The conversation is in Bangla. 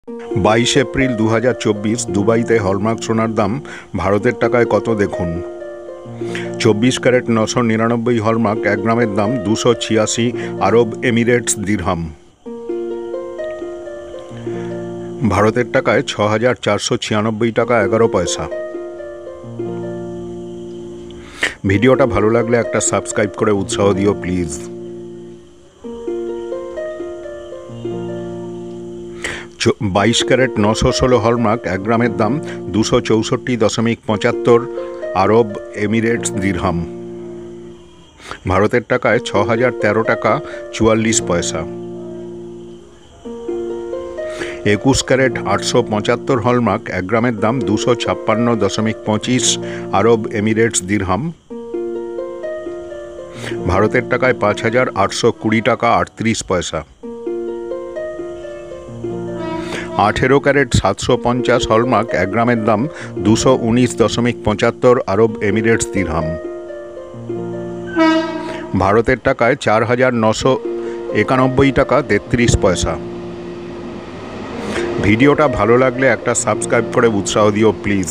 22 এপ্রিল 2024 দুবাইতে হলমার্ক সোনার দাম ভারতের টাকায় কত দেখুন। 24 ক্যারেট 999 হলমার্ক 1 গ্রামের দাম 286 আরব এমিরেটস দিরহাম। ভারতের টাকায় 6496 টাকা 11 পয়সা। ভিডিওটা ভালো লাগলে একটা সাবস্ক্রাইব করে উৎসাহ দিও প্লিজ। 22 ক্যারেট 916 হলমার্ক 1 গ্রামের দাম 264.75 আরব এমিরেটস দিরহাম। ভারতের টাকায় 6013 টাকা 44 পয়সা। 21 ক্যারেট 875 হলমার্ক 1 গ্রামের দাম 256.25 আরব এমিরেটস দিরহাম। ভারতের টাকায় 5820 টাকা 38 পয়সা। 18 ক্যারেট 750 হলমার্ক 1 গ্রামের দাম 219.75 আরব এমিরেটস দিরহাম। ভারতের টাকায় 4991 টাকা 33 পয়সা। ভিডিওটা ভালো লাগলে একটা সাবস্ক্রাইব করে উৎসাহ দিও প্লিজ।